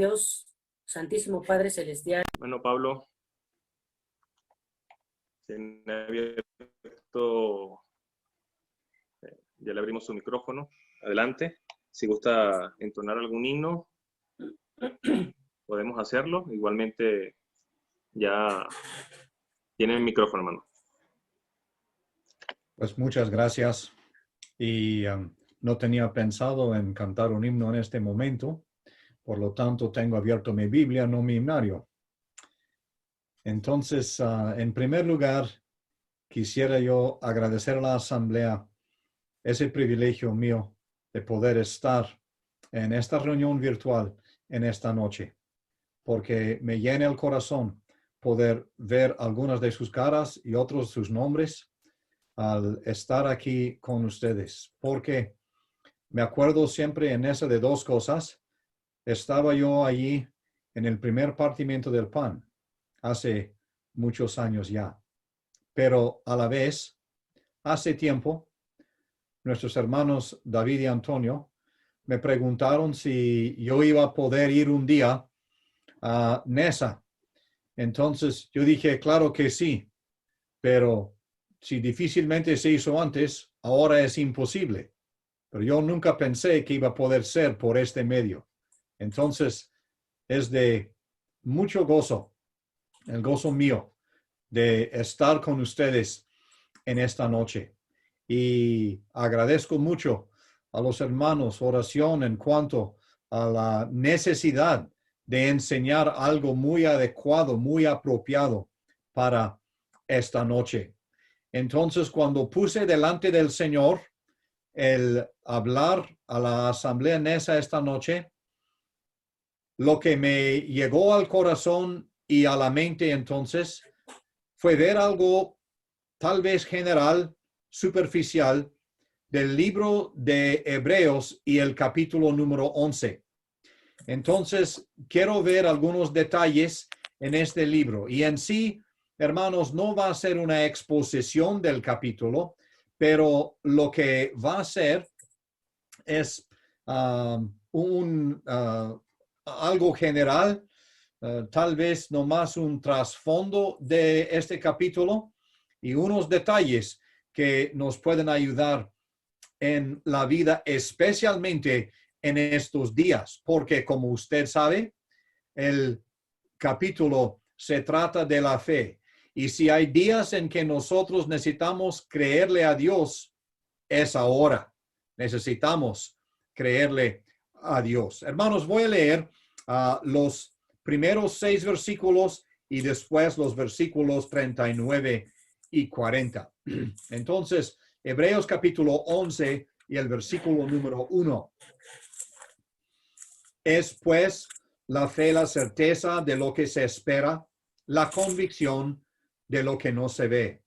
Dios, Santísimo Padre Celestial. Bueno, Pablo, tiene abierto, ya le abrimos su micrófono. Adelante. Si gusta entonar algún himno, podemos hacerlo. Igualmente, ya tiene el micrófono, hermano. Pues muchas gracias. Y no tenía pensado en cantar un himno en este momento. Por lo tanto, tengo abierto mi Biblia, no mi himnario. Entonces, en primer lugar, quisiera yo agradecer a la Asamblea ese privilegio mío de poder estar en esta reunión virtual en esta noche, porque me llena el corazón poder ver algunas de sus caras y otros sus nombres al estar aquí con ustedes, porque me acuerdo siempre en esa de dos cosas. Estaba yo allí en el primer partimiento del pan, hace muchos años ya. Pero a la vez, hace tiempo, nuestros hermanos David y Antonio me preguntaron si yo iba a poder ir un día a Nesa. Entonces yo dije, claro que sí, pero si difícilmente se hizo antes, ahora es imposible. Pero yo nunca pensé que iba a poder ser por este medio. Entonces, es de mucho gozo, el gozo mío, de estar con ustedes en esta noche. Y agradezco mucho a los hermanos oración en cuanto a la necesidad de enseñar algo muy adecuado, muy apropiado para esta noche. Entonces, cuando puse delante del Señor el hablar a la asamblea Nesa esta noche, lo que me llegó al corazón y a la mente entonces fue ver algo tal vez general, superficial, del libro de Hebreos y el capítulo número 11. Entonces, quiero ver algunos detalles en este libro. Y en sí, hermanos, no va a ser una exposición del capítulo, pero lo que va a ser es algo general, tal vez nomás un trasfondo de este capítulo y unos detalles que nos pueden ayudar en la vida, especialmente en estos días, porque como usted sabe, el capítulo se trata de la fe. Y si hay días en que nosotros necesitamos creerle a Dios, es ahora. Necesitamos creerle a Dios. Hermanos, voy a leer los primeros 6 versículos y después los versículos 39 y 40. Entonces, Hebreos capítulo 11 y el versículo número 1. Es pues la fe la certeza de lo que se espera, la convicción de lo que no se ve.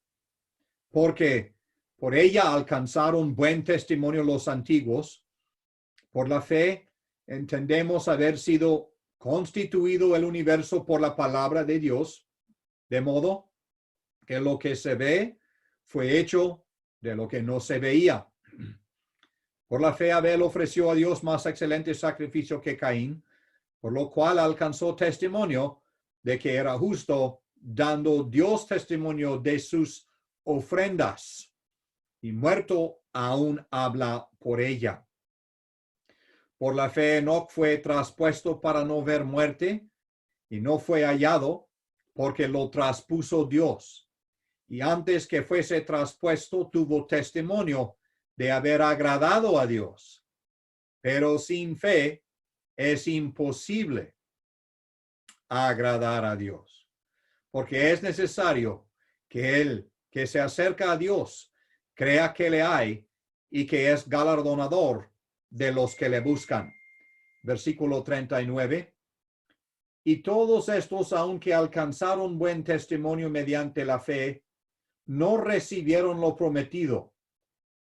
Porque por ella alcanzaron buen testimonio los antiguos. Por la fe entendemos haber sido constituido el universo por la palabra de Dios, de modo que lo que se ve fue hecho de lo que no se veía. Por la fe Abel ofreció a Dios más excelente sacrificio que Caín, por lo cual alcanzó testimonio de que era justo, dando Dios testimonio de sus ofrendas. Y muerto aún habla por ella. Por la fe Enoc fue traspuesto para no ver muerte, y no fue hallado, porque lo traspuso Dios. Y antes que fuese traspuesto, tuvo testimonio de haber agradado a Dios. Pero sin fe es imposible agradar a Dios, porque es necesario que el que se acerca a Dios crea que le hay y que es galardonador de los que le buscan. Versículo 39. Y todos estos, aunque alcanzaron buen testimonio mediante la fe, no recibieron lo prometido,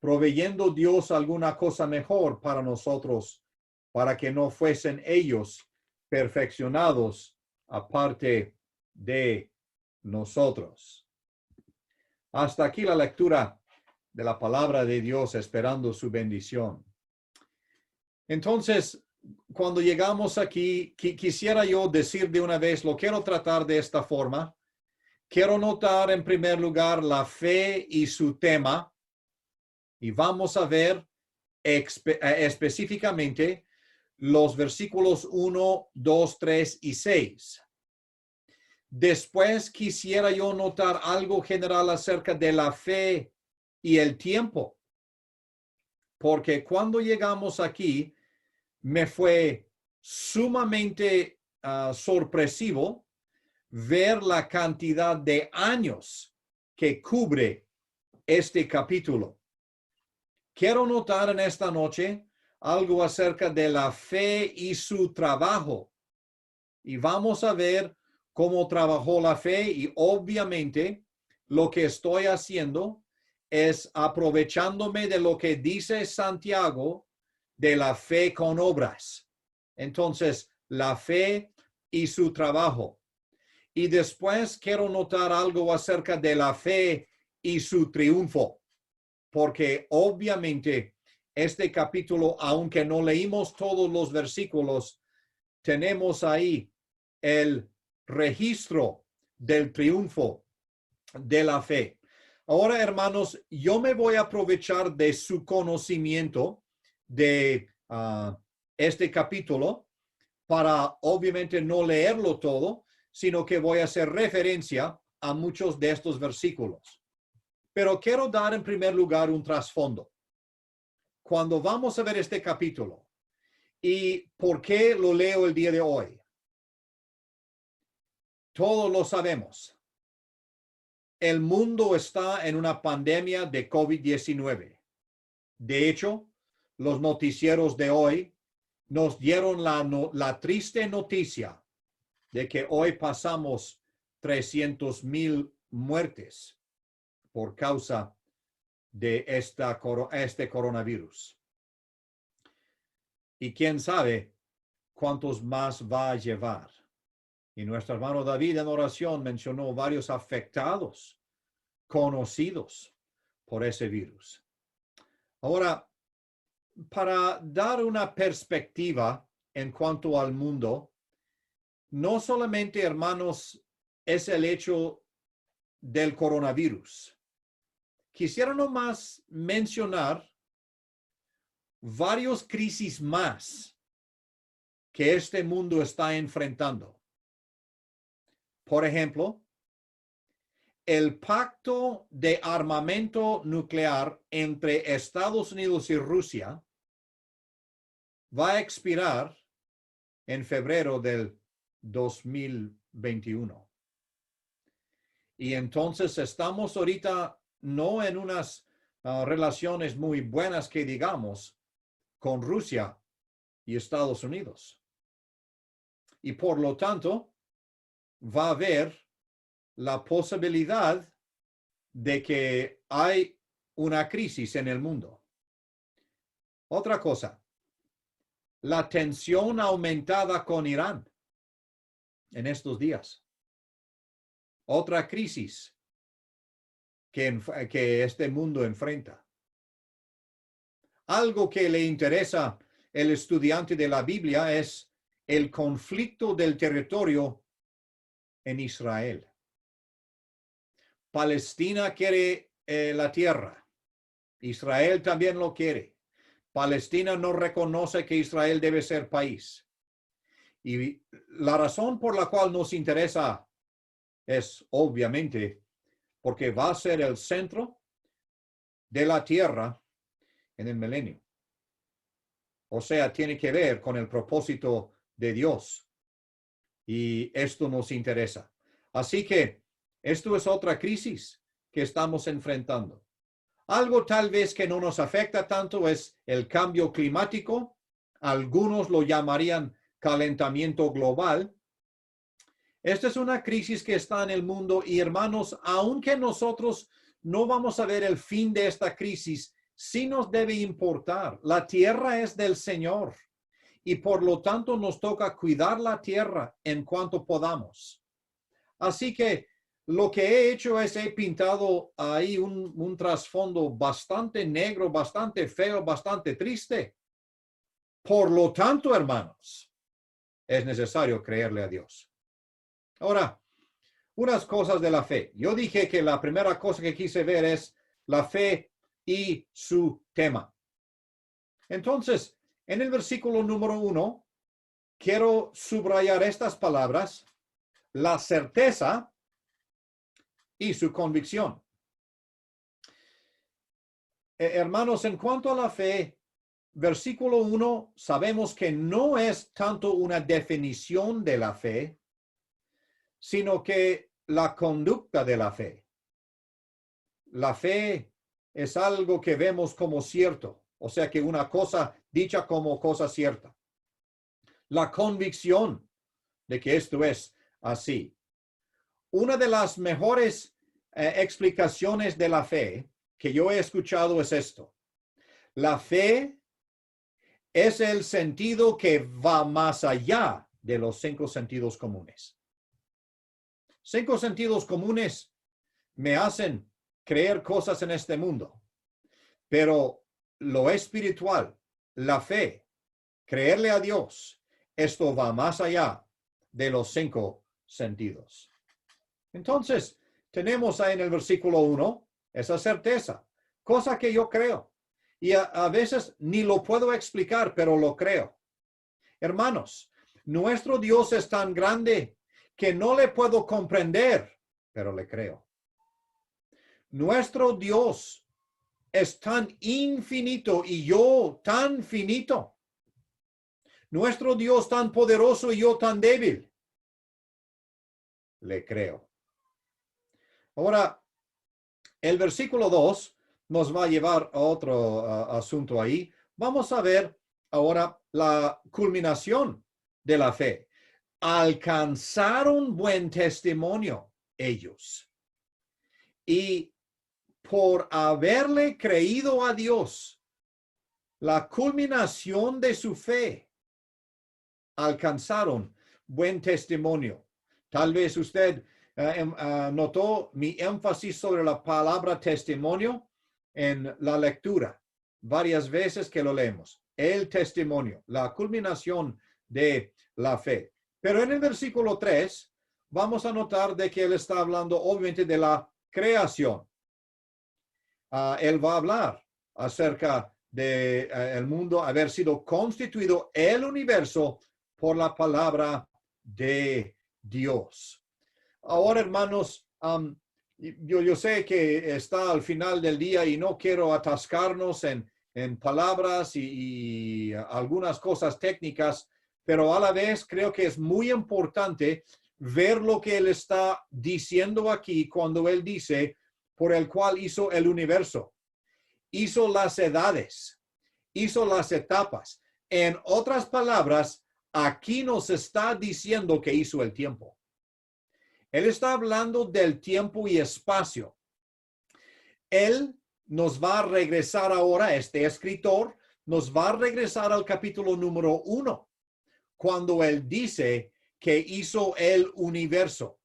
proveyendo Dios alguna cosa mejor para nosotros, para que no fuesen ellos perfeccionados aparte de nosotros. Hasta aquí la lectura de la palabra de Dios, esperando su bendición. Entonces, cuando llegamos aquí, quisiera yo decir de una vez, lo quiero tratar de esta forma. Quiero notar en primer lugar la fe y su tema, y vamos a ver específicamente los versículos 1, 2, 3 y 6. Después quisiera yo notar algo general acerca de la fe y el tiempo, porque cuando llegamos aquí me fue sumamente sorpresivo ver la cantidad de años que cubre este capítulo. Quiero notar en esta noche algo acerca de la fe y su trabajo. Y vamos a ver cómo trabajó la fe, y obviamente lo que estoy haciendo es aprovechándome de lo que dice Santiago de la fe con obras. Entonces, la fe y su trabajo. Y después quiero notar algo acerca de la fe y su triunfo, porque obviamente este capítulo, aunque no leímos todos los versículos, tenemos ahí el registro del triunfo de la fe. Ahora, hermanos, yo me voy a aprovechar de su conocimiento de este capítulo para obviamente no leerlo todo, sino que voy a hacer referencia a muchos de estos versículos. Pero quiero dar en primer lugar un trasfondo. Cuando vamos a ver este capítulo y por qué lo leo el día de hoy, todos lo sabemos. El mundo está en una pandemia de COVID-19. De hecho, los noticieros de hoy nos dieron la triste noticia de que hoy pasamos 300,000 muertes por causa de este coronavirus. Y quién sabe cuántos más va a llevar. Y nuestro hermano David en oración mencionó varios afectados, conocidos por ese virus. Ahora, para dar una perspectiva en cuanto al mundo, no solamente, hermanos, es el hecho del coronavirus. Quisiera nomás mencionar varios crisis más que este mundo está enfrentando. Por ejemplo, el pacto de armamento nuclear entre Estados Unidos y Rusia va a expirar en febrero del 2021. Y entonces estamos ahorita no en unas relaciones muy buenas que digamos con Rusia y Estados Unidos. Y por lo tanto, va a haber la posibilidad de que hay una crisis en el mundo. Otra cosa, la tensión aumentada con Irán en estos días. Otra crisis que este mundo enfrenta. Algo que le interesa al estudiante de la Biblia es el conflicto del territorio en Israel. Palestina quiere la tierra. Israel también lo quiere. Palestina no reconoce que Israel debe ser país. Y la razón por la cual nos interesa es obviamente porque va a ser el centro de la tierra en el milenio. O sea, tiene que ver con el propósito de Dios. Y esto nos interesa. Así que esto es otra crisis que estamos enfrentando. Algo tal vez que no nos afecta tanto es el cambio climático. Algunos lo llamarían calentamiento global. Esta es una crisis que está en el mundo y, hermanos, aunque nosotros no vamos a ver el fin de esta crisis, sí nos debe importar. La tierra es del Señor y por lo tanto nos toca cuidar la tierra en cuanto podamos. Así que lo que he hecho es he pintado ahí un trasfondo bastante negro, bastante feo, bastante triste. Por lo tanto, hermanos, es necesario creerle a Dios. Ahora, unas cosas de la fe. Yo dije que la primera cosa que quise ver es la fe y su tema. Entonces, en el versículo número 1, quiero subrayar estas palabras: la certeza y su convicción. Hermanos, en cuanto a la fe, versículo 1, sabemos que no es tanto una definición de la fe, sino que la conducta de la fe. La fe es algo que vemos como cierto, o sea que una cosa dicha como cosa cierta. La convicción de que esto es así. Una de las mejores explicaciones de la fe que yo he escuchado es esto: la fe es el sentido que va más allá de los 5 sentidos comunes. 5 sentidos comunes me hacen creer cosas en este mundo, pero lo espiritual, la fe, creerle a Dios, esto va más allá de los 5 sentidos. Entonces, tenemos ahí en el versículo 1 esa certeza, cosa que yo creo. Y a veces ni lo puedo explicar, pero lo creo. Hermanos, nuestro Dios es tan grande que no le puedo comprender, pero le creo. Nuestro Dios es tan infinito y yo tan finito. Nuestro Dios tan poderoso y yo tan débil. Le creo. Ahora, el versículo 2 nos va a llevar a otro asunto ahí. Vamos a ver ahora la culminación de la fe. Alcanzaron buen testimonio ellos. Y por haberle creído a Dios, la culminación de su fe, alcanzaron buen testimonio. Tal vez usted notó mi énfasis sobre la palabra testimonio en la lectura, varias veces que lo leemos. El testimonio, la culminación de la fe. Pero en el versículo 3 vamos a notar de que él está hablando obviamente de la creación. Él va a hablar acerca de el mundo haber sido constituido, el universo, por la palabra de Dios. Ahora, hermanos, yo sé que está al final del día y no quiero atascarnos en palabras y algunas cosas técnicas, pero a la vez creo que es muy importante ver lo que él está diciendo aquí cuando él dice, por el cual hizo el universo, hizo las edades, hizo las etapas. En otras palabras, aquí nos está diciendo que hizo el tiempo. Él está hablando del tiempo y espacio. Él nos va a regresar ahora, este escritor, nos va a regresar al capítulo número 1, cuando él dice que hizo el universo.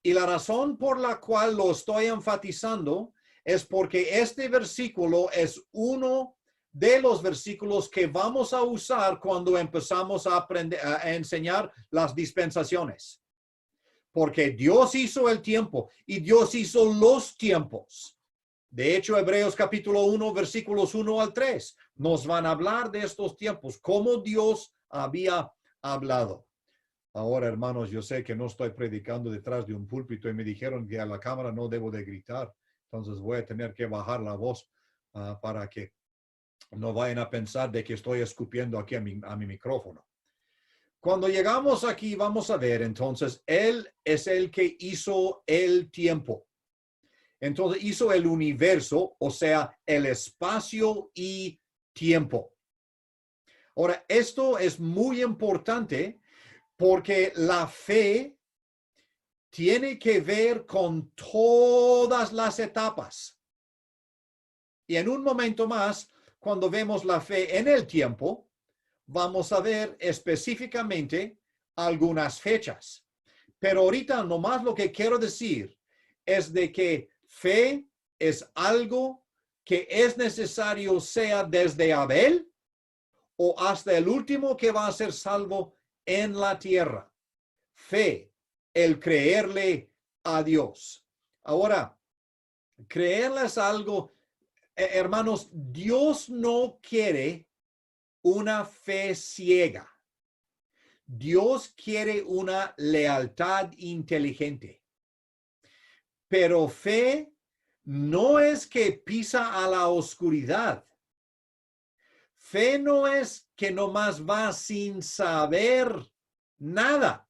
Y la razón por la cual lo estoy enfatizando es porque este versículo es uno de los versículos que vamos a usar cuando empezamos a aprender, a enseñar las dispensaciones. Porque Dios hizo el tiempo y Dios hizo los tiempos. De hecho, Hebreos capítulo 1, versículos 1 al 3, nos van a hablar de estos tiempos, cómo Dios había hablado. Ahora, hermanos, yo sé que no estoy predicando detrás de un púlpito y me dijeron que a la cámara no debo de gritar. Entonces voy a tener que bajar la voz para que no vayan a pensar de que estoy escupiendo aquí a mi micrófono. Cuando llegamos aquí, vamos a ver, entonces, Él es el que hizo el tiempo. Entonces, hizo el universo, o sea, el espacio y tiempo. Ahora, esto es muy importante porque la fe tiene que ver con todas las etapas. Y en un momento más, cuando vemos la fe en el tiempo, vamos a ver específicamente algunas fechas. Pero ahorita nomás lo que quiero decir es de que fe es algo que es necesario sea desde Abel o hasta el último que va a ser salvo en la tierra. Fe, el creerle a Dios. Ahora, creerle es algo, hermanos, Dios no quiere una fe ciega. Dios quiere una lealtad inteligente. Pero fe no es que pisa a la oscuridad. Fe no es que nomás va sin saber nada.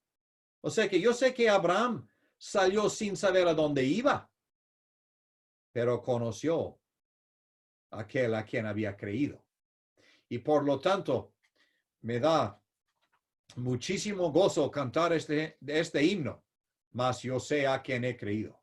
O sea que yo sé que Abraham salió sin saber a dónde iba, pero conoció a aquel a quien había creído. Y por lo tanto, me da muchísimo gozo cantar este himno, mas yo sé a quien he creído.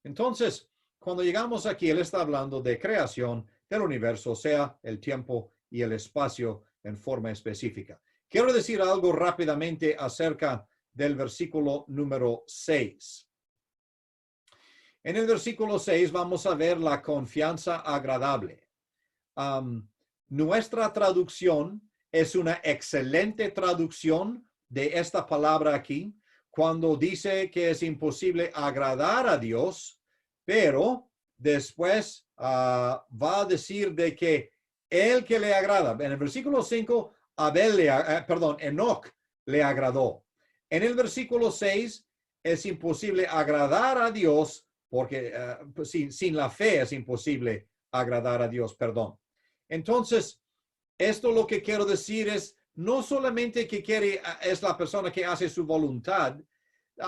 Entonces, cuando llegamos aquí, él está hablando de creación del universo, o sea, el tiempo y el espacio en forma específica. Quiero decir algo rápidamente acerca del versículo número 6. En el versículo 6 vamos a ver la confianza agradable. Nuestra traducción es una excelente traducción de esta palabra aquí, cuando dice que es imposible agradar a Dios, pero después va a decir de que el que le agrada. En el versículo 5, Enoc le agradó. En el versículo 6, es imposible agradar a Dios, porque sin la fe es imposible agradar a Dios, perdón. Entonces, esto lo que quiero decir es, no solamente que es la persona que hace su voluntad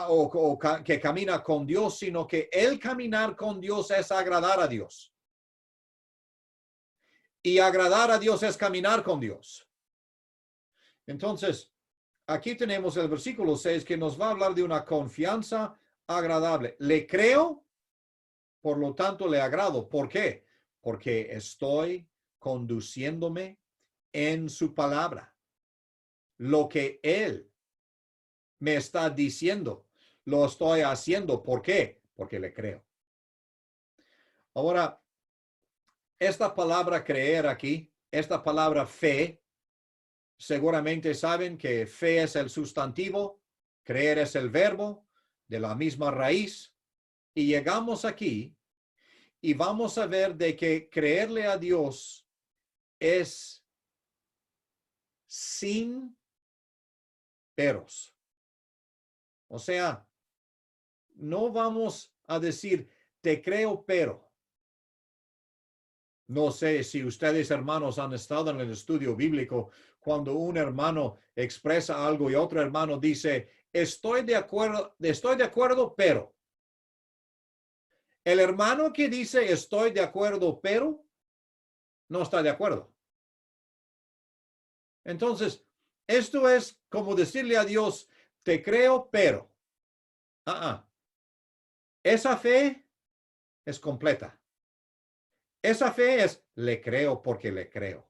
o que camina con Dios, sino que el caminar con Dios es agradar a Dios. Y agradar a Dios es caminar con Dios. Entonces, aquí tenemos el versículo 6 que nos va a hablar de una confianza agradable. Le creo, por lo tanto le agrado. ¿Por qué? Porque estoy conduciéndome en su palabra. Lo que Él me está diciendo, lo estoy haciendo. ¿Por qué? Porque le creo. Ahora, esta palabra creer aquí, esta palabra fe, seguramente saben que fe es el sustantivo, creer es el verbo, de la misma raíz. Y llegamos aquí y vamos a ver de que creerle a Dios es sin peros. O sea, no vamos a decir, te creo, pero. No sé si ustedes, hermanos, han estado en el estudio bíblico cuando un hermano expresa algo y otro hermano dice, estoy de acuerdo, pero. El hermano que dice, estoy de acuerdo, pero, no está de acuerdo. Entonces, esto es como decirle a Dios, te creo, pero. Esa fe es completa. Esa fe es, le creo porque le creo.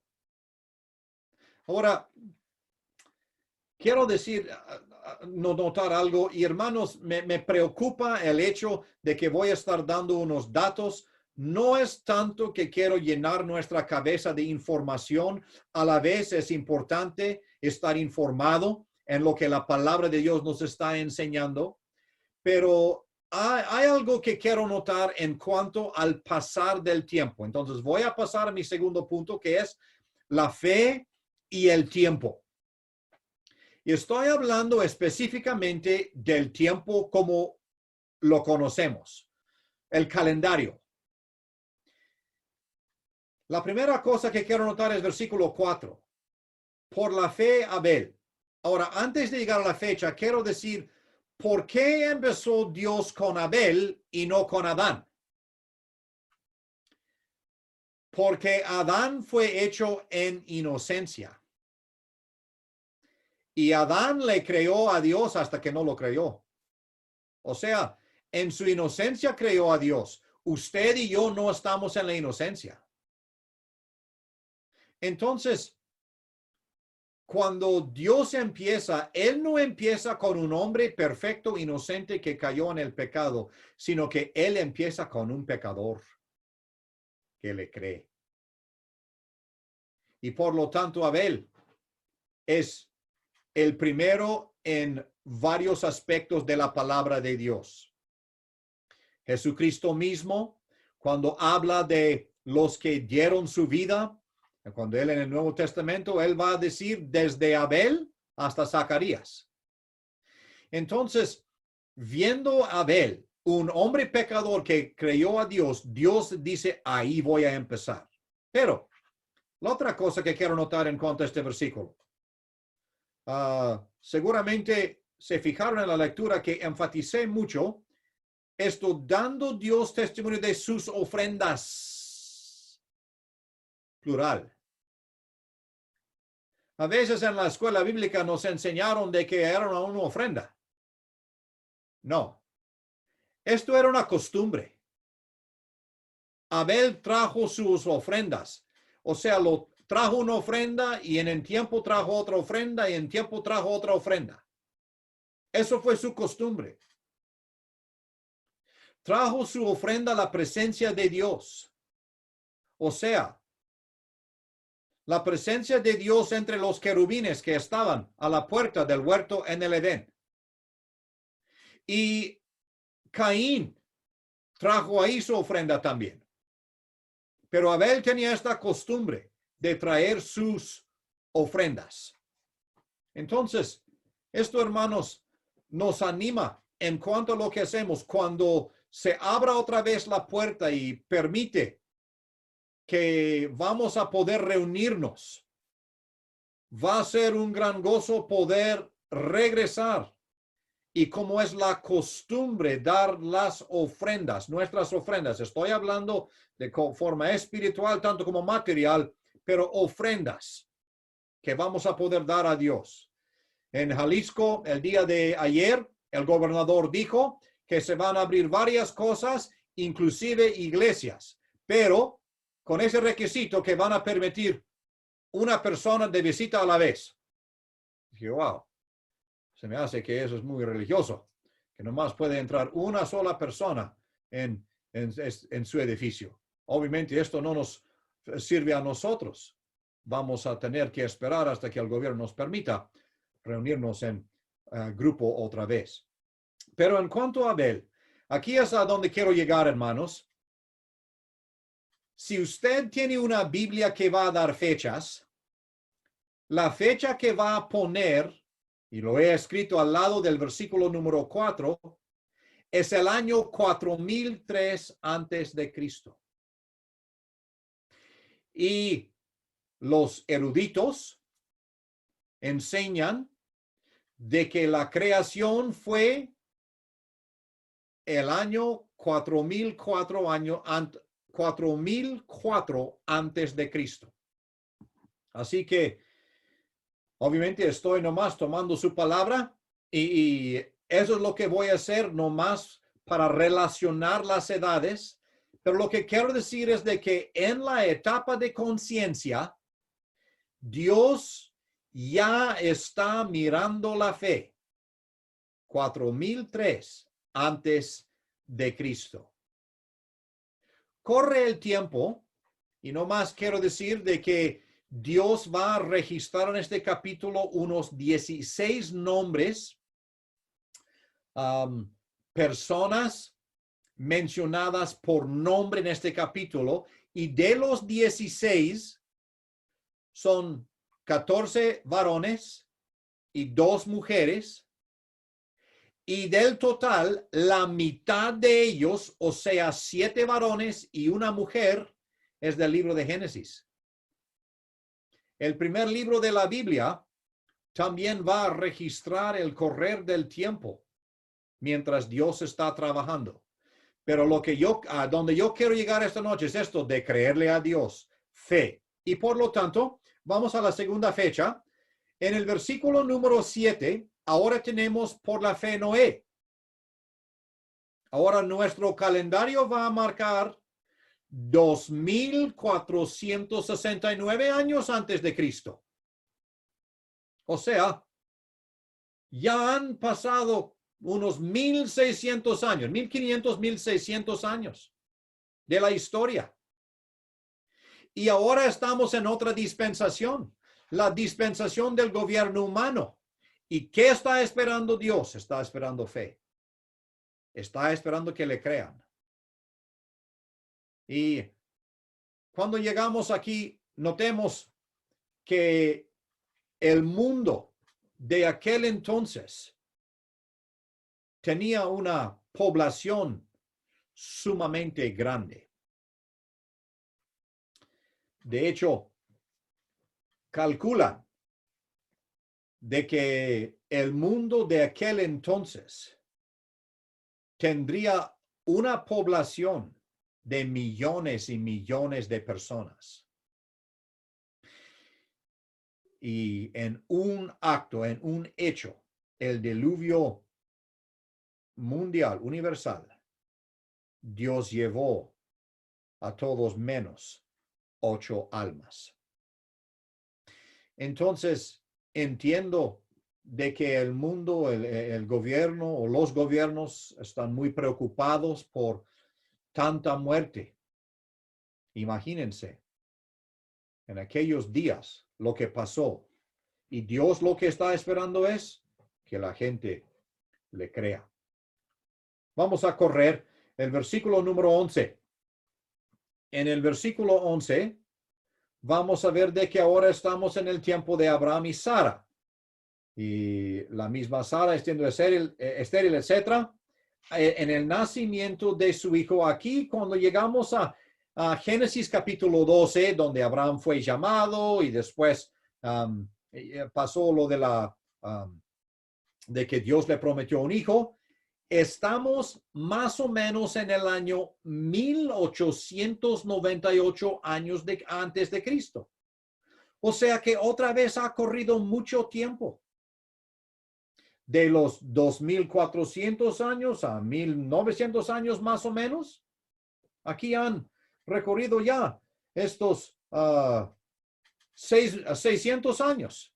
Ahora, quiero decir, notar algo, y hermanos, me preocupa el hecho de que voy a estar dando unos datos. No es tanto que quiero llenar nuestra cabeza de información, a la vez es importante estar informado en lo que la palabra de Dios nos está enseñando, pero hay algo que quiero notar en cuanto al pasar del tiempo. Entonces voy a pasar a mi segundo punto, que es la fe y el tiempo. Y estoy hablando específicamente del tiempo como lo conocemos, el calendario. La primera cosa que quiero notar es versículo 4. Por la fe, Abel. Ahora, antes de llegar a la fecha, quiero decir, ¿por qué empezó Dios con Abel y no con Adán? Porque Adán fue hecho en inocencia. Y Adán le creyó a Dios hasta que no lo creyó. O sea, en su inocencia creyó a Dios. Usted y yo no estamos en la inocencia. Entonces, cuando Dios empieza, Él no empieza con un hombre perfecto, inocente que cayó en el pecado, sino que Él empieza con un pecador que le cree. Y por lo tanto, Abel es el primero en varios aspectos de la palabra de Dios. Jesucristo mismo, cuando habla de los que dieron su vida, cuando él en el Nuevo Testamento, él va a decir desde Abel hasta Zacarías. Entonces, viendo a Abel, un hombre pecador que creyó a Dios, Dios dice, ahí voy a empezar. Pero la otra cosa que quiero notar en cuanto a este versículo, seguramente se fijaron en la lectura que enfaticé mucho esto, dando Dios testimonio de sus ofrendas, plural. A veces en la escuela bíblica nos enseñaron de que era una ofrenda. No, esto era una costumbre. Abel trajo sus ofrendas, o sea, lo trajo una ofrenda y en el tiempo trajo otra ofrenda y en tiempo trajo otra ofrenda. Eso fue su costumbre. Trajo su ofrenda a la presencia de Dios. O sea, la presencia de Dios entre los querubines que estaban a la puerta del huerto en el Edén. Y Caín trajo ahí su ofrenda también. Pero Abel tenía esta costumbre de traer sus ofrendas. Entonces, esto, hermanos, nos anima en cuanto a lo que hacemos cuando se abra otra vez la puerta y permite que vamos a poder reunirnos. Va a ser un gran gozo poder regresar y como es la costumbre dar las ofrendas, nuestras ofrendas. Estoy hablando de forma espiritual tanto como material, pero ofrendas que vamos a poder dar a Dios. En Jalisco, el día de ayer, el gobernador dijo que se van a abrir varias cosas, inclusive iglesias, pero con ese requisito que van a permitir una persona de visita a la vez. Dije, wow, se me hace que eso es muy religioso, que nomás puede entrar una sola persona en su edificio. Obviamente esto no nos sirve a nosotros. Vamos a tener que esperar hasta que el gobierno nos permita reunirnos en grupo otra vez. Pero en cuanto a Abel, aquí es a donde quiero llegar, hermanos. Si usted tiene una Biblia que va a dar fechas, la fecha que va a poner, y lo he escrito al lado del versículo número 4, es el año 4003 antes de Cristo. Y los eruditos enseñan de que la creación fue el año 4004 antes de Cristo. Así que obviamente estoy nomás tomando su palabra y eso es lo que voy a hacer nomás para relacionar las edades. Pero lo que quiero decir es de que en la etapa de conciencia, Dios ya está mirando la fe. 4003 antes de Cristo. Corre el tiempo y nomás quiero decir de que Dios va a registrar en este capítulo unos 16 nombres, personas mencionadas por nombre en este capítulo, y de los 16 son 14 varones y 2 mujeres, y del total, la mitad de ellos, o sea, 7 varones y una mujer, es del libro de Génesis. El primer libro de la Biblia también va a registrar el correr del tiempo mientras Dios está trabajando. Pero donde yo quiero llegar esta noche es esto de creerle a Dios, fe. Y por lo tanto, vamos a la segunda fecha. En el versículo número 7, ahora tenemos por la fe Noé. Ahora nuestro calendario va a marcar 2469 años antes de Cristo. O sea, ya han pasado unos 1600 años, 1500, 1600 años de la historia. Y ahora estamos en otra dispensación, la dispensación del gobierno humano. ¿Y qué está esperando Dios? Está esperando fe. Está esperando que le crean. Y cuando llegamos aquí, notemos que el mundo de aquel entonces tenía una población sumamente grande. De hecho, calculan de que el mundo de aquel entonces tendría una población de millones y millones de personas. Y en un acto, en un hecho, el diluvio mundial, universal, Dios llevó a todos menos 8 almas. Entonces, entiendo de que el mundo, el gobierno o los gobiernos están muy preocupados por tanta muerte. Imagínense, en aquellos días, lo que pasó. Y Dios lo que está esperando es que la gente le crea. Vamos a correr el versículo número 11. En el versículo 11, vamos a ver de que ahora estamos en el tiempo de Abraham y Sara. Y la misma Sara, estando estéril, etc. En el nacimiento de su hijo, aquí cuando llegamos a Génesis capítulo 12, donde Abraham fue llamado y después pasó lo de de que Dios le prometió un hijo. Estamos más o menos en el año 1898 años antes de Cristo. O sea que otra vez ha corrido mucho tiempo. De los 2400 años a 1900 años más o menos. Aquí han recorrido ya estos 600 años.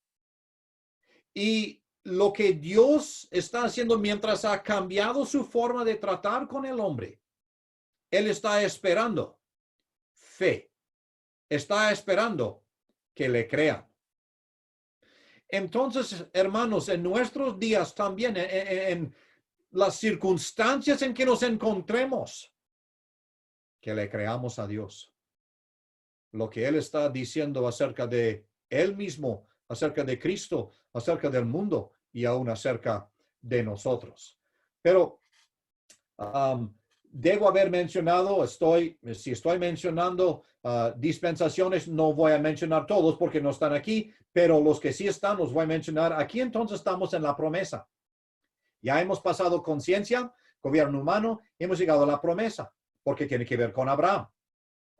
Y lo que Dios está haciendo mientras ha cambiado su forma de tratar con el hombre, Él está esperando fe. Está esperando que le crean. Entonces, hermanos, en nuestros días también, en las circunstancias en que nos encontremos, que le creamos a Dios. Lo que Él está diciendo acerca de Él mismo, acerca de Cristo, acerca del mundo y aún acerca de nosotros. Pero debo haber mencionado, si estoy mencionando dispensaciones, no voy a mencionar todos porque no están aquí, pero los que sí están los voy a mencionar. Aquí entonces estamos en la promesa. Ya hemos pasado conciencia, gobierno humano, hemos llegado a la promesa, porque tiene que ver con Abraham.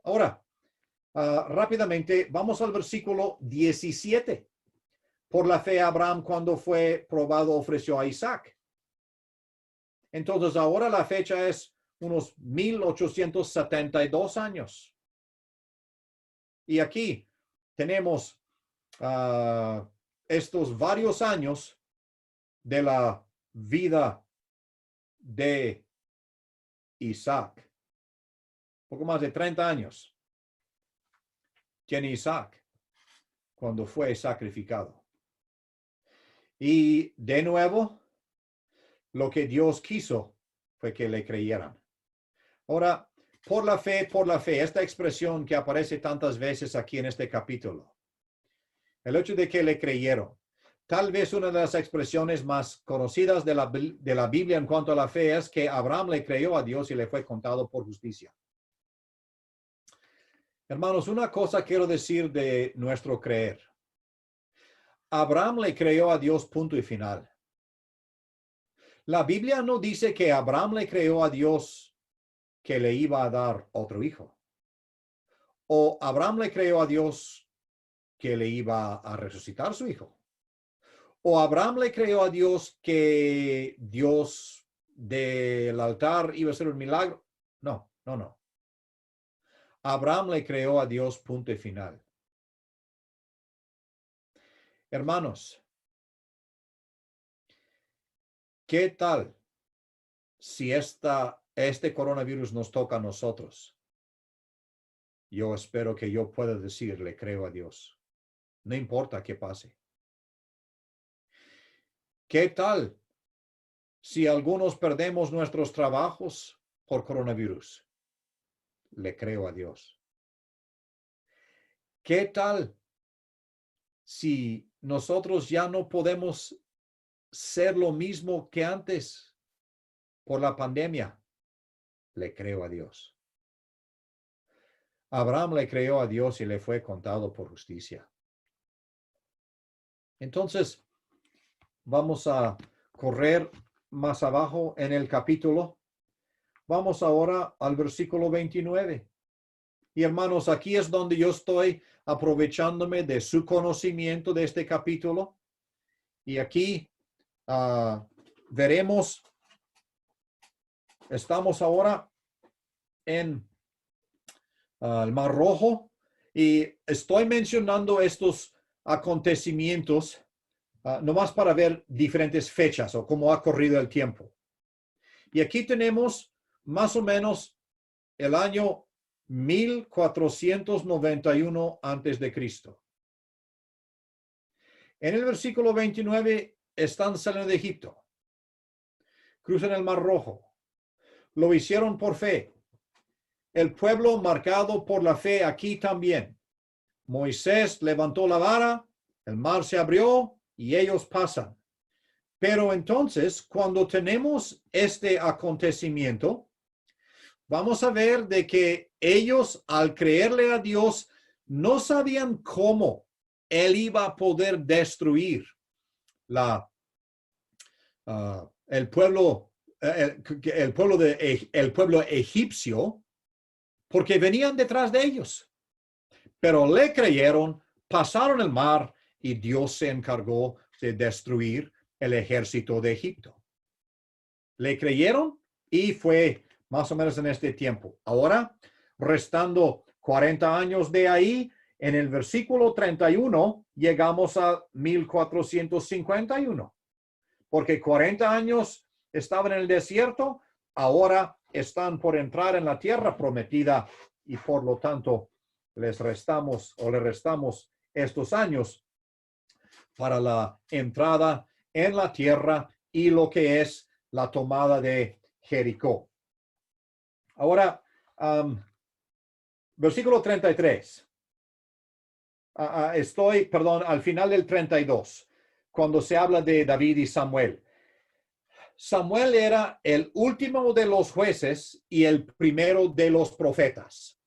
Ahora, rápidamente, vamos al versículo 17. Por la fe, Abraham, cuando fue probado, ofreció a Isaac. Entonces, ahora la fecha es unos 1872 años. Y aquí tenemos estos varios años de la vida de Isaac. Poco más de 30 años tiene Isaac cuando fue sacrificado. Y de nuevo, lo que Dios quiso fue que le creyeran. Ahora, por la fe, esta expresión que aparece tantas veces aquí en este capítulo, el hecho de que le creyeron, tal vez una de las expresiones más conocidas de la Biblia en cuanto a la fe es que Abraham le creyó a Dios y le fue contado por justicia. Hermanos, una cosa quiero decir de nuestro creer. Abraham le creyó a Dios, punto y final. La Biblia no dice que Abraham le creyó a Dios que le iba a dar otro hijo. O Abraham le creyó a Dios que le iba a resucitar su hijo. O Abraham le creyó a Dios que Dios del altar iba a hacer un milagro. No. Abraham le creyó a Dios, punto y final. Hermanos, ¿qué tal si este coronavirus nos toca a nosotros? yo espero que yo pueda decir, le creo a Dios. No importa qué pase. ¿Qué tal si algunos perdemos nuestros trabajos por coronavirus? Le creo a Dios. ¿Qué tal si nosotros ya no podemos ser lo mismo que antes por la pandemia? Le creo a Dios. Abraham le creyó a Dios y le fue contado por justicia. Entonces, vamos a correr más abajo en el capítulo. Vamos ahora al versículo 29. Y hermanos, aquí es donde yo estoy aprovechándome de su conocimiento de este capítulo. Y aquí veremos, estamos ahora en el Mar Rojo y estoy mencionando estos acontecimientos nomás para ver diferentes fechas o cómo ha corrido el tiempo. Y aquí tenemos más o menos el año 1491 antes de Cristo. En el versículo 29 están saliendo de Egipto. Cruzan el Mar Rojo. Lo hicieron por fe. El pueblo marcado por la fe aquí también. Moisés levantó la vara, el mar se abrió y ellos pasan. Pero entonces, cuando tenemos este acontecimiento, vamos a ver de que ellos, al creerle a Dios, no sabían cómo él iba a poder destruir el pueblo egipcio, porque venían detrás de ellos. Pero le creyeron, pasaron el mar y Dios se encargó de destruir el ejército de Egipto. Le creyeron y fue más o menos en este tiempo. Ahora, restando 40 años de ahí, en el versículo 31 llegamos a 1451. Porque 40 años estaban en el desierto, ahora están por entrar en la tierra prometida y por lo tanto le restamos estos años para la entrada en la tierra y lo que es la tomada de Jericó. Ahora, versículo 33. Al final del 32, cuando se habla de David y Samuel. Samuel era el último de los jueces y el primero de los profetas.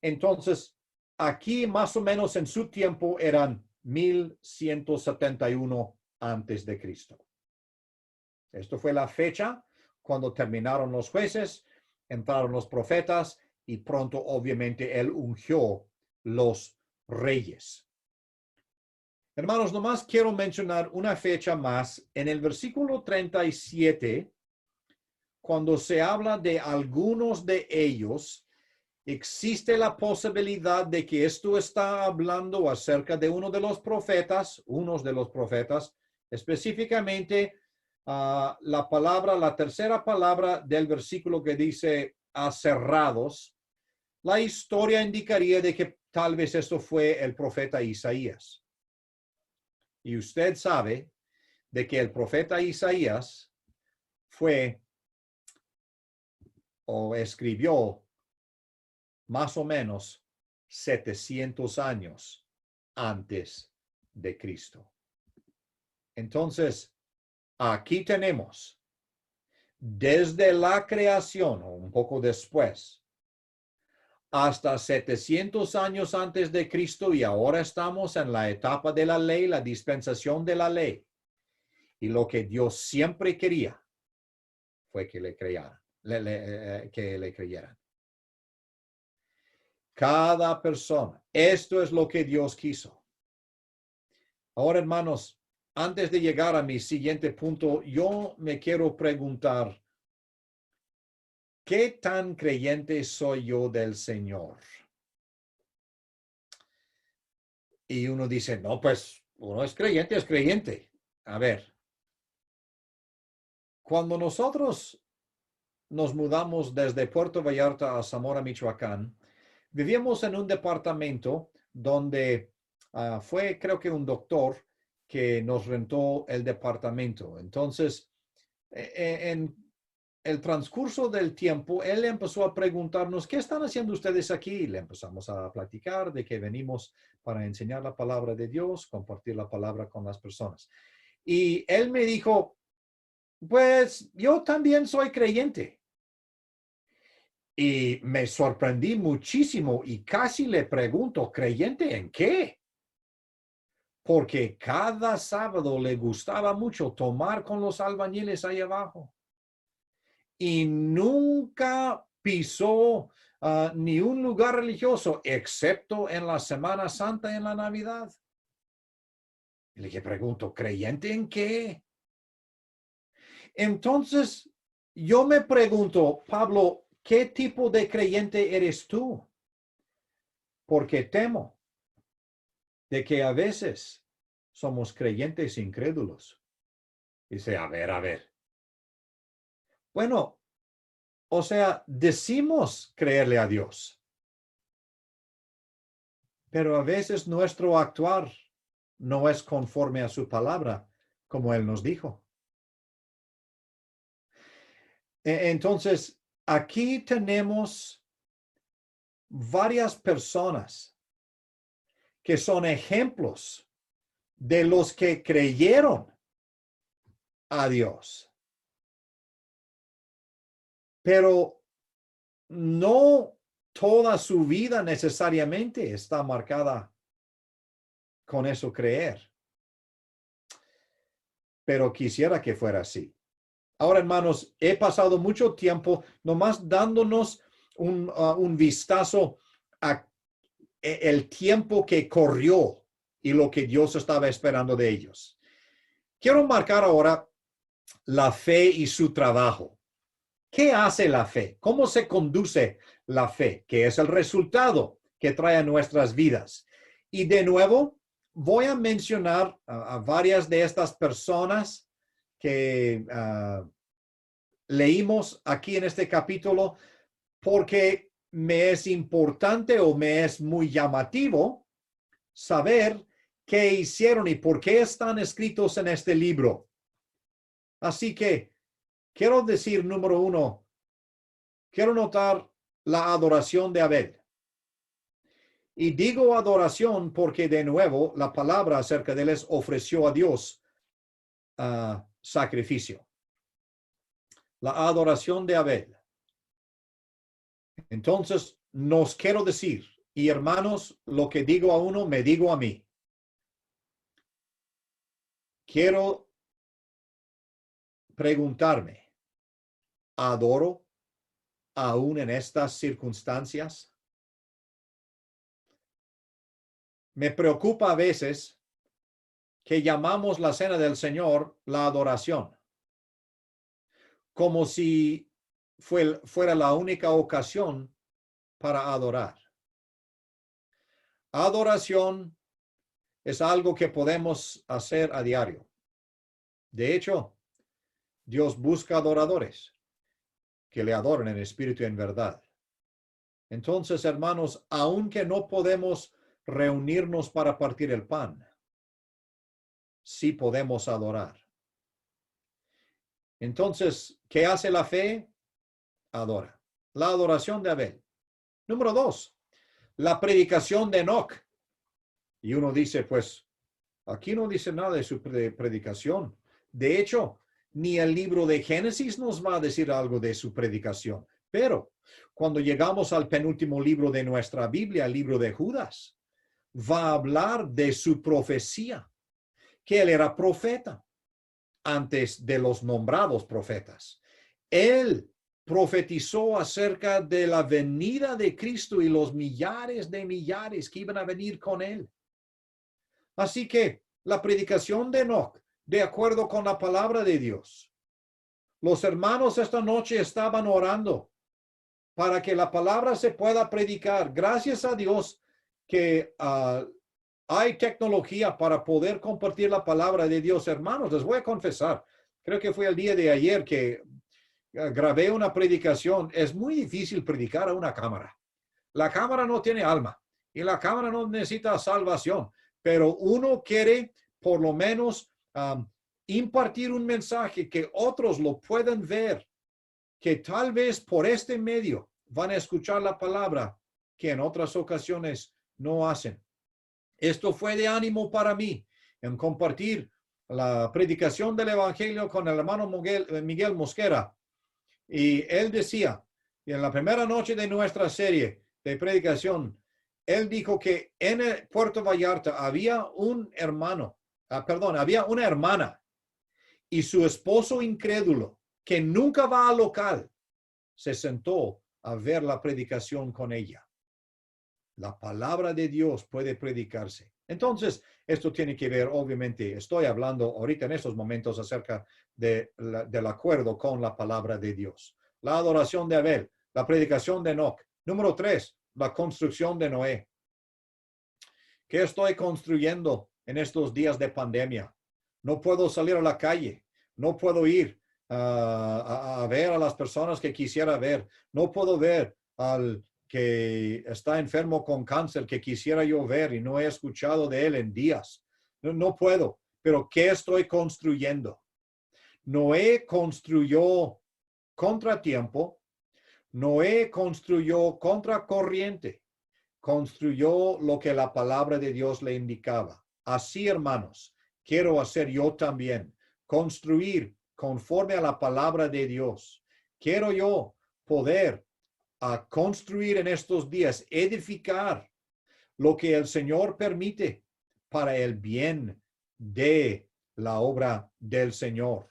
Entonces, aquí más o menos en su tiempo eran 1171 antes de Cristo. Esto fue la fecha cuando terminaron los jueces, entraron los profetas y pronto obviamente él ungió los reyes. Hermanos, nomás quiero mencionar una fecha más. En el versículo 37, cuando se habla de algunos de ellos, existe la posibilidad de que esto está hablando acerca de unos de los profetas, específicamente la tercera palabra del versículo que dice aserrados. La historia indicaría de que tal vez esto fue el profeta Isaías. Y usted sabe de que el profeta Isaías fue o escribió más o menos 700 años antes de Cristo. Entonces, aquí tenemos desde la creación, o un poco después, hasta 700 años antes de Cristo, y ahora estamos en la etapa de la ley, la dispensación de la ley. Y lo que Dios siempre quería fue que le creyeran. Cada persona. Esto es lo que Dios quiso. Ahora, hermanos, antes de llegar a mi siguiente punto, yo me quiero preguntar, ¿qué tan creyente soy yo del Señor? Y uno dice, no, pues uno es creyente, es creyente. A ver, cuando nosotros nos mudamos desde Puerto Vallarta a Zamora, Michoacán, vivíamos en un departamento donde fue, creo que un doctor que nos rentó el departamento. Entonces, en el transcurso del tiempo, él empezó a preguntarnos, ¿qué están haciendo ustedes aquí? Le empezamos a platicar de que venimos para enseñar la palabra de Dios, compartir la palabra con las personas. Y él me dijo, pues yo también soy creyente. Y me sorprendí muchísimo y casi le pregunto, ¿creyente en qué? Porque cada sábado le gustaba mucho tomar con los albañiles ahí abajo. Y nunca pisó ni un lugar religioso, excepto en la Semana Santa y en la Navidad. Y le pregunto, ¿creyente en qué? Entonces, yo me pregunto, Pablo, ¿qué tipo de creyente eres tú? Porque temo de que a veces somos creyentes incrédulos. Dice, a ver. Bueno, o sea, decimos creerle a Dios, pero a veces nuestro actuar no es conforme a su palabra, como Él nos dijo. Entonces, aquí tenemos varias personas que son ejemplos de los que creyeron a Dios. Pero no toda su vida necesariamente está marcada con eso creer. Pero quisiera que fuera así. Ahora, hermanos, he pasado mucho tiempo nomás dándonos un vistazo a el tiempo que corrió y lo que Dios estaba esperando de ellos. Quiero marcar ahora la fe y su trabajo. ¿Qué hace la fe? ¿Cómo se conduce la fe? ¿Qué es el resultado que trae a nuestras vidas? Y de nuevo, voy a mencionar a varias de estas personas que leímos aquí en este capítulo porque me es importante o me es muy llamativo saber qué hicieron y por qué están escritos en este libro. Así que quiero decir, número 1, quiero notar la adoración de Abel. Y digo adoración porque, de nuevo, la palabra acerca de él es ofreció a Dios sacrificio. La adoración de Abel. Entonces, nos quiero decir, y hermanos, lo que digo a uno, me digo a mí. Quiero preguntarme, ¿adoro aún en estas circunstancias? Me preocupa a veces que llamamos la cena del Señor la adoración, como si fuera la única ocasión para adorar. Adoración es algo que podemos hacer a diario. De hecho, Dios busca adoradores que le adoren en espíritu y en verdad. Entonces, hermanos, aunque no podemos reunirnos para partir el pan, sí podemos adorar. Entonces, ¿qué hace la fe? Adora. La adoración de Abel. Número 2, la predicación de Enoc. Y uno dice, pues, aquí no dice nada de su predicación. De hecho, ni el libro de Génesis nos va a decir algo de su predicación. Pero cuando llegamos al penúltimo libro de nuestra Biblia, el libro de Judas, va a hablar de su profecía, que él era profeta antes de los nombrados profetas. Él profetizó acerca de la venida de Cristo y los millares de millares que iban a venir con él. Así que la predicación de Enoc, de acuerdo con la palabra de Dios. Los hermanos esta noche estaban orando para que la palabra se pueda predicar. Gracias a Dios que hay tecnología para poder compartir la palabra de Dios. Hermanos, les voy a confesar, creo que fue el día de ayer que grabé una predicación. Es muy difícil predicar a una cámara. La cámara no tiene alma y la cámara no necesita salvación, pero uno quiere por lo menos impartir un mensaje que otros lo puedan ver, que tal vez por este medio van a escuchar la palabra que en otras ocasiones no hacen. Esto fue de ánimo para mí en compartir la predicación del evangelio con el hermano Miguel Mosquera. Y él decía, en la primera noche de nuestra serie de predicación, él dijo que en el Puerto Vallarta había un hermano, había una hermana y su esposo incrédulo que nunca va al local, se sentó a ver la predicación con ella. La palabra de Dios puede predicarse. Entonces, esto tiene que ver, obviamente, estoy hablando ahorita en estos momentos acerca del acuerdo con la palabra de Dios. La adoración de Abel, la predicación de Enoc. Número 3, la construcción de Noé. ¿Qué estoy construyendo en estos días de pandemia? No puedo salir a la calle, no puedo ir a ver a las personas que quisiera ver, no puedo ver al que está enfermo con cáncer que quisiera yo ver y no he escuchado de él en días. No puedo, pero ¿qué estoy construyendo? Noé construyó contratiempo, Noé construyó contracorriente, construyó lo que la palabra de Dios le indicaba. Así, hermanos, quiero hacer yo también, construir conforme a la palabra de Dios. Quiero yo poder construir en estos días, edificar lo que el Señor permite para el bien de la obra del Señor.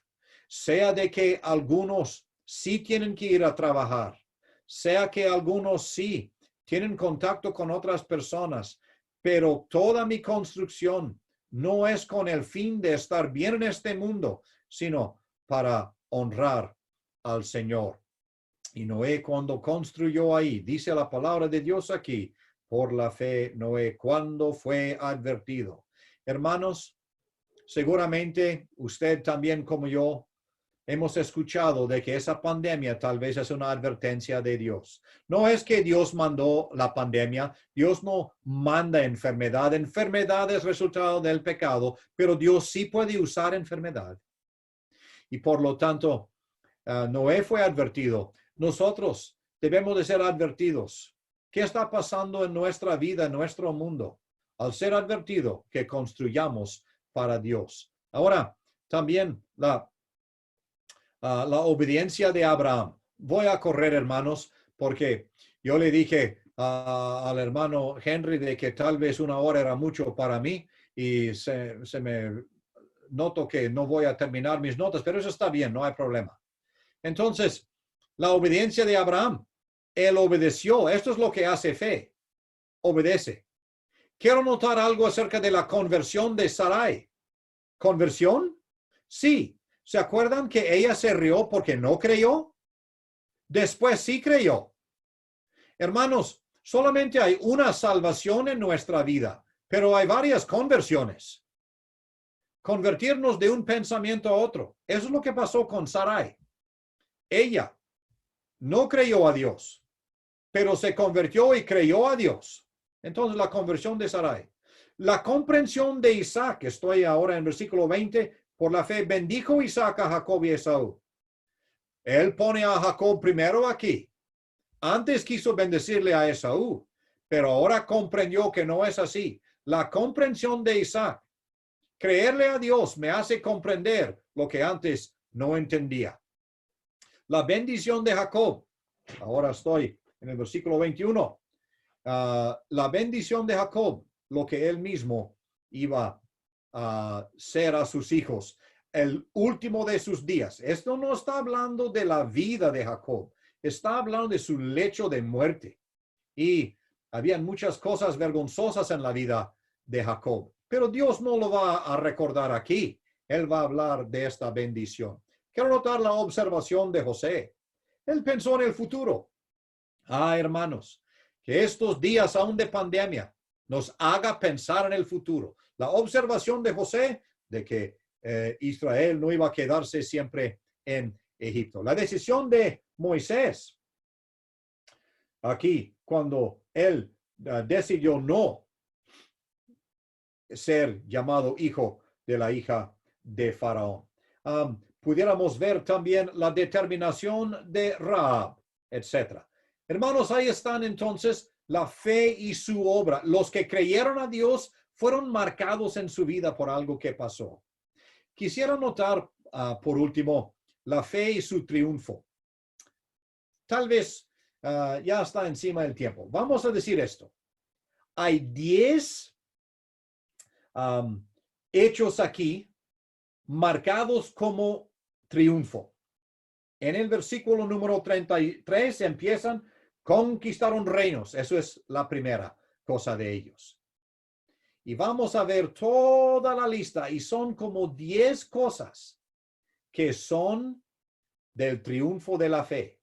Sea de que algunos sí tienen que ir a trabajar, sea que algunos sí tienen contacto con otras personas, pero toda mi construcción no es con el fin de estar bien en este mundo, sino para honrar al Señor. Y Noé, cuando construyó ahí, dice la palabra de Dios aquí, por la fe, Noé, cuando fue advertido. Hermanos, seguramente usted también como yo hemos escuchado de que esa pandemia tal vez es una advertencia de Dios. No es que Dios mandó la pandemia, Dios no manda enfermedad. Enfermedad es resultado del pecado, pero Dios sí puede usar enfermedad. Y por lo tanto, Noé fue advertido. Nosotros debemos de ser advertidos. ¿Qué está pasando en nuestra vida, en nuestro mundo? Al ser advertido, que construyamos para Dios. Ahora, también la obediencia de Abraham. Voy a correr, hermanos, porque yo le dije al hermano Henry de que tal vez una hora era mucho para mí y se me noto que no voy a terminar mis notas, pero eso está bien, no hay problema. Entonces, la obediencia de Abraham, él obedeció. Esto es lo que hace fe. Obedece. Quiero notar algo acerca de la conversión de Sarai. ¿Conversión? Sí. ¿Se acuerdan que ella se rió porque no creyó? Después sí creyó. Hermanos, solamente hay una salvación en nuestra vida, pero hay varias conversiones. Convertirnos de un pensamiento a otro. Eso es lo que pasó con Sarai. Ella no creyó a Dios, pero se convirtió y creyó a Dios. Entonces la conversión de Sarai. La comprensión de Isaac, estoy ahora en versículo 20, por la fe bendijo Isaac a Jacob y Esaú. Él pone a Jacob primero aquí. Antes quiso bendecirle a Esaú, pero ahora comprendió que no es así. La comprensión de Isaac, creerle a Dios me hace comprender lo que antes no entendía. La bendición de Jacob, ahora estoy en el versículo 21, la bendición de Jacob, lo que él mismo iba a ser a sus hijos, el último de sus días. Esto no está hablando de la vida de Jacob, está hablando de su lecho de muerte. Y habían muchas cosas vergonzosas en la vida de Jacob, pero Dios no lo va a recordar aquí. Él va a hablar de esta bendición. Quiero notar la observación de José. Él pensó en el futuro. Hermanos, que estos días aún de pandemia nos haga pensar en el futuro. La observación de José de que Israel no iba a quedarse siempre en Egipto. La decisión de Moisés, aquí, cuando él decidió no ser llamado hijo de la hija de Faraón. Pudiéramos ver también la determinación de Rahab, etc. Hermanos, ahí están entonces la fe y su obra. Los que creyeron a Dios fueron marcados en su vida por algo que pasó. Quisiera notar, por último, la fe y su triunfo. Tal vez ya está encima del tiempo. Vamos a decir esto. Hay 10 hechos aquí marcados como triunfo. En el versículo número 33 empiezan, conquistaron reinos. Eso es la primera cosa de ellos. Y vamos a ver toda la lista y son como 10 cosas que son del triunfo de la fe.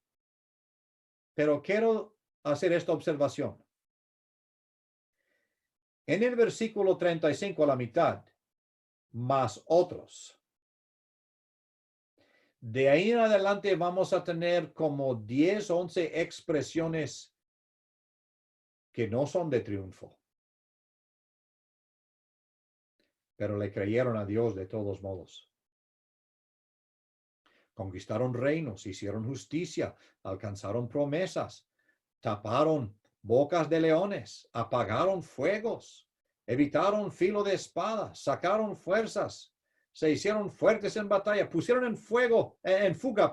Pero quiero hacer esta observación. En el versículo 35 a la mitad, más otros. De ahí en adelante vamos a tener como 10, 11 expresiones que no son de triunfo. Pero le creyeron a Dios de todos modos. Conquistaron reinos, hicieron justicia, alcanzaron promesas, taparon bocas de leones, apagaron fuegos, evitaron filo de espada, sacaron fuerzas, se hicieron fuertes en batalla, pusieron en fuga,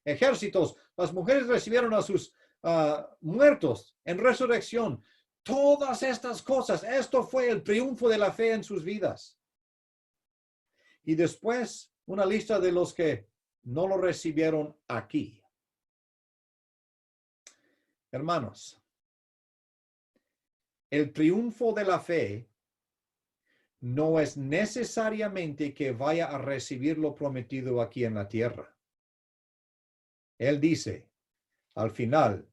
ejércitos. Las mujeres recibieron a sus muertos en resurrección. Todas estas cosas, esto fue el triunfo de la fe en sus vidas. Y después, una lista de los que no lo recibieron aquí. Hermanos, el triunfo de la fe no es necesariamente que vaya a recibir lo prometido aquí en la tierra. Él dice, al final,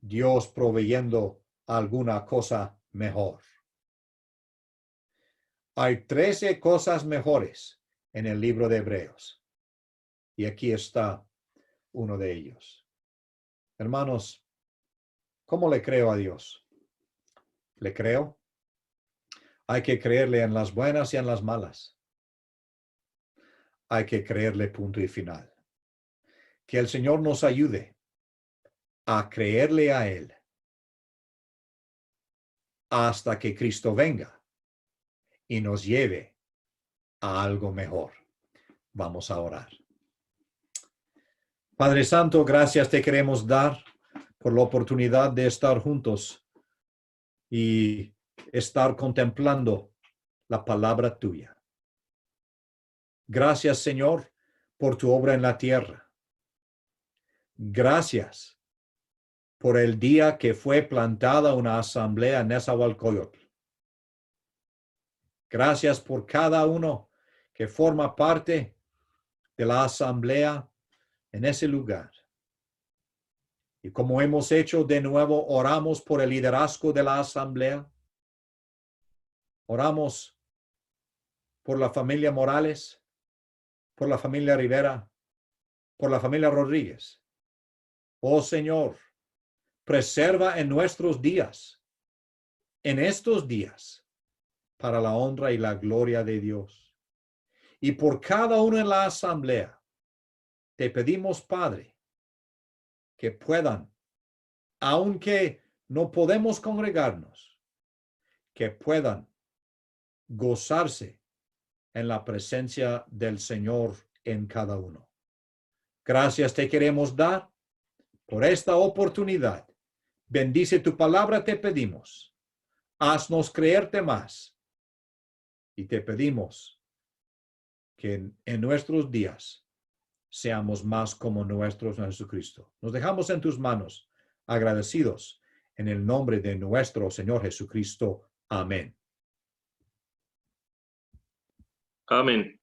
Dios proveyendo alguna cosa mejor. Hay 13 cosas mejores en el libro de Hebreos. Y aquí está uno de ellos. Hermanos, ¿cómo le creo a Dios? ¿Le creo? Hay que creerle en las buenas y en las malas. Hay que creerle punto y final. Que el Señor nos ayude a creerle a Él hasta que Cristo venga y nos lleve a algo mejor. Vamos a orar. Padre Santo, gracias te queremos dar por la oportunidad de estar juntos y estar contemplando la palabra tuya. Gracias, Señor, por tu obra en la tierra. Gracias por el día que fue plantada una asamblea en Nezahualcóyotl. Gracias por cada uno que forma parte de la asamblea en ese lugar. Y como hemos hecho de nuevo, oramos por el liderazgo de la asamblea. Oramos por la familia Morales, por la familia Rivera, por la familia Rodríguez. Oh Señor, preserva en nuestros días, en estos días, para la honra y la gloria de Dios. Y por cada uno en la asamblea, te pedimos, Padre, que puedan, aunque no podemos congregarnos, que puedan gozarse en la presencia del Señor en cada uno. Gracias te queremos dar por esta oportunidad. Bendice tu palabra, te pedimos. Haznos creerte más. Y te pedimos que en nuestros días seamos más como nuestro Jesucristo. Nos dejamos en tus manos, agradecidos en el nombre de nuestro Señor Jesucristo. Amén. Amén.